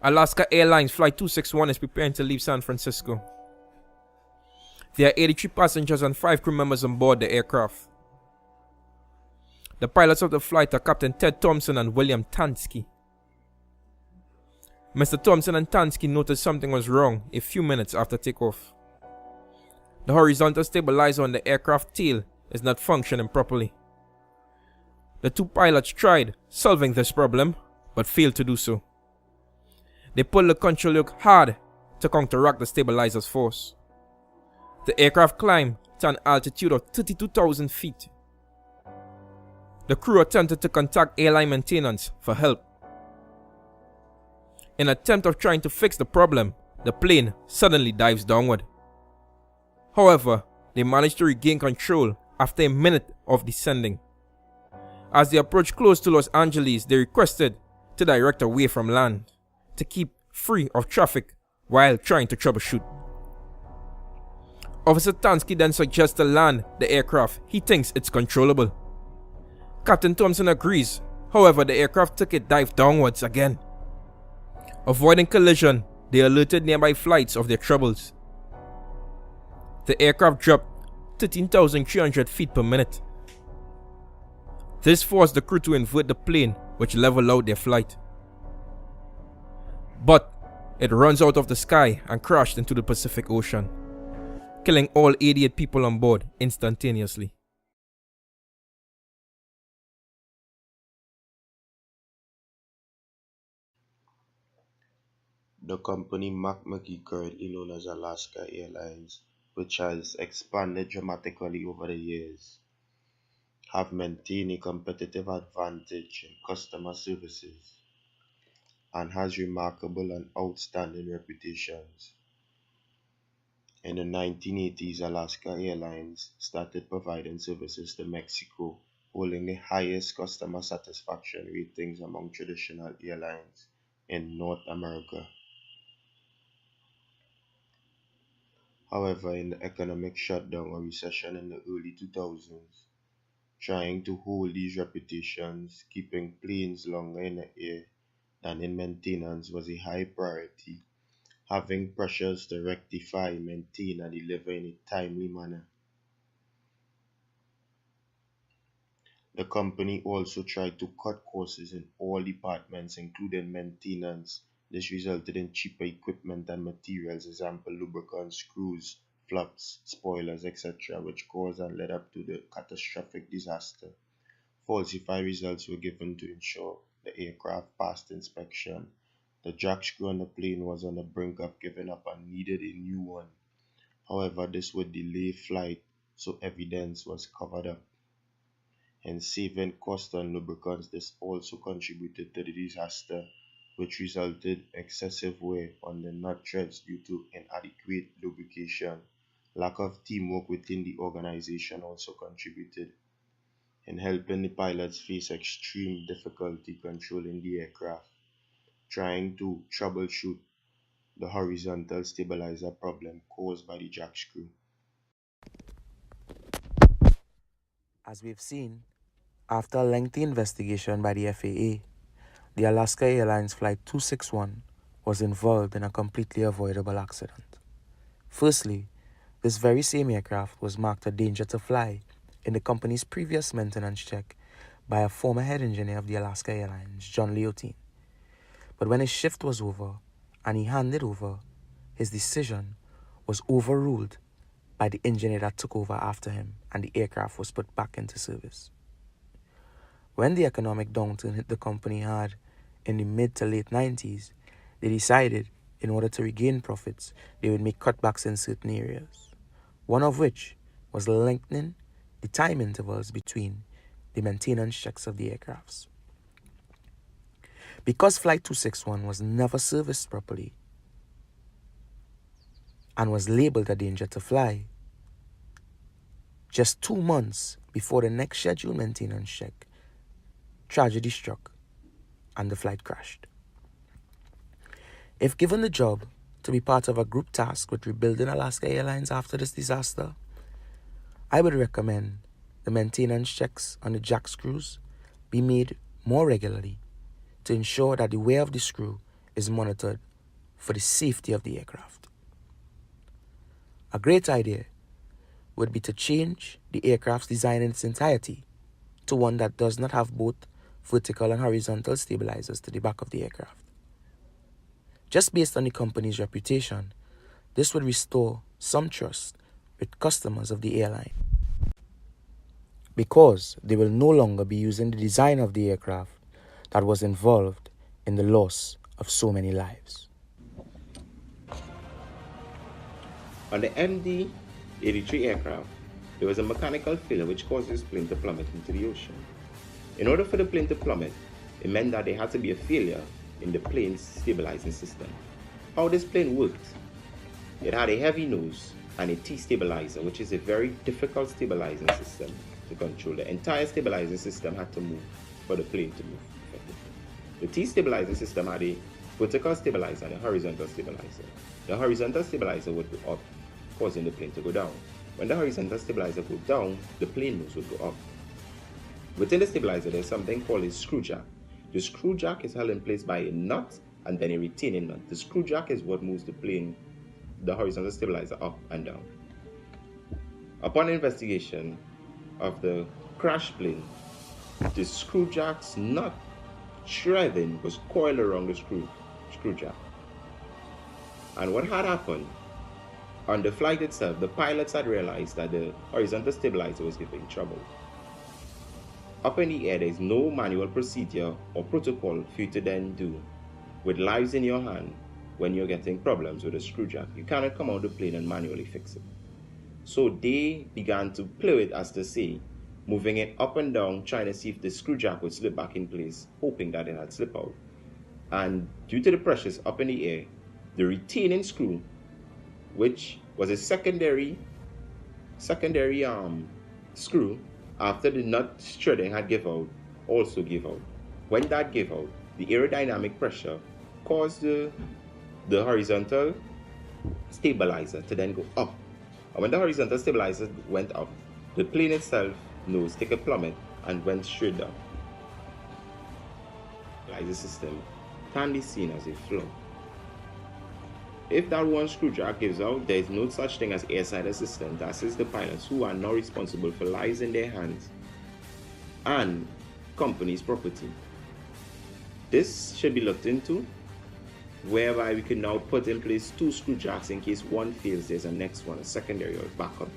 Alaska Airlines Flight 261 is preparing to leave San Francisco. There are 83 passengers and 5 crew members on board the aircraft. The pilots of the flight are Captain Ted Thompson and William Tansky. Mr. Thompson and Tansky noticed something was wrong a few minutes after takeoff. The horizontal stabilizer on the aircraft tail is not functioning properly. The two pilots tried solving this problem, but failed to do so. They pulled the control yoke hard to counteract the stabilizer's force. The aircraft climbed to an altitude of 32,000 feet. The crew attempted to contact airline maintenance for help. In an attempt of trying to fix the problem, the plane suddenly dives downward. However, they managed to regain control after a minute of descending. As they approached close to Los Angeles, they requested to direct away from land to keep free of traffic while trying to troubleshoot. Officer Tansky then suggests to land the aircraft. He thinks it's controllable. Captain Thompson agrees. However, the aircraft took a dive downwards again. Avoiding collision, they alerted nearby flights of their troubles. The aircraft dropped 13,300 feet per minute. This forced the crew to invert the plane, which leveled out their flight. But it runs out of the sky and crashed into the Pacific Ocean, killing all 88 people on board instantaneously. The company McMurray, currently known as Alaska Airlines, which has expanded dramatically over the years, have maintained a competitive advantage in customer services and has remarkable and outstanding reputations. In the 1980s, Alaska Airlines started providing services to Mexico, holding the highest customer satisfaction ratings among traditional airlines in North America. However, in the economic shutdown or recession in the early 2000s, trying to hold these reputations, keeping planes longer in the air than in maintenance was a high priority, having pressures to rectify, maintain, and deliver in a timely manner. The company also tried to cut costs in all departments, including maintenance. This resulted in cheaper equipment and materials, example lubricants, screws, flaps, spoilers, etc., which caused and led up to the catastrophic disaster. Falsified results were given to ensure the aircraft passed inspection. The jack screw on the plane was on the brink of giving up and needed a new one. However, this would delay flight, so evidence was covered up. And saving cost on lubricants, this also contributed to the disaster, which resulted excessive wear on the nut threads due to inadequate lubrication. Lack of teamwork within the organization also contributed in helping the pilots face extreme difficulty controlling the aircraft, trying to troubleshoot the horizontal stabilizer problem caused by the jack screw. As we've seen, after a lengthy investigation by the FAA, the Alaska Airlines Flight 261 was involved in a completely avoidable accident. Firstly, this very same aircraft was marked a danger to fly in the company's previous maintenance check by a former head engineer of the Alaska Airlines, John Leontine. But when his shift was over and he handed over, his decision was overruled by the engineer that took over after him, and the aircraft was put back into service. When the economic downturn hit the company hard in the mid to late 90s, they decided in order to regain profits, they would make cutbacks in certain areas, one of which was lengthening the time intervals between the maintenance checks of the aircrafts. Because Flight 261 was never serviced properly and was labeled a danger to fly, just 2 months before the next scheduled maintenance check, tragedy struck and the flight crashed. If given the job to be part of a group task with rebuilding Alaska Airlines after this disaster, I would recommend the maintenance checks on the jack screws be made more regularly to ensure that the wear of the screw is monitored for the safety of the aircraft. A great idea would be to change the aircraft's design in its entirety to one that does not have both vertical and horizontal stabilizers to the back of the aircraft. Just based on the company's reputation, this would restore some trust with customers of the airline, because they will no longer be using the design of the aircraft that was involved in the loss of so many lives. On the MD-83 aircraft, there was a mechanical failure which caused this plane to plummet into the ocean. In order for the plane to plummet, it meant that there had to be a failure in the plane's stabilizing system. How this plane worked: it had a heavy nose and a T-stabilizer, which is a very difficult stabilizing system to control. The entire stabilizing system had to move for the plane to move effectively. The T-stabilizing system had a vertical stabilizer and a horizontal stabilizer. The horizontal stabilizer would go up, causing the plane to go down. When the horizontal stabilizer goes down, the plane nose would go up. Within the stabilizer, there's something called a screw jack. The screw jack is held in place by a nut and then a retaining nut. The screw jack is what moves the plane, the horizontal stabilizer, up and down. Upon investigation of the crash plane, the screw jack's nut threading was coiled around the screw jack. And what had happened, on the flight itself, the pilots had realized that the horizontal stabilizer was giving trouble. Up in the air, there is no manual procedure or protocol for you to then do with lives in your hand when you're getting problems with a screw jack. You cannot come out of the plane and manually fix it. So they began to play with, as to say, moving it up and down, trying to see if the screw jack would slip back in place, hoping that it had slipped out. And due to the pressures up in the air, the retaining screw, which was a secondary screw, after the nut threading had give out, also gave out. When that gave out, the aerodynamic pressure caused the horizontal stabilizer to then go up. And when the horizontal stabilizer went up, the plane itself nose took a plummet and went straight down. The system can be seen as a flaw. If that one screw jack gives out, there is no such thing as airside assistance to assist the pilots, who are now responsible for lives in their hands and company's property. This should be looked into, whereby we can now put in place 2 screw jacks in case one fails. There's a next one, a secondary or backup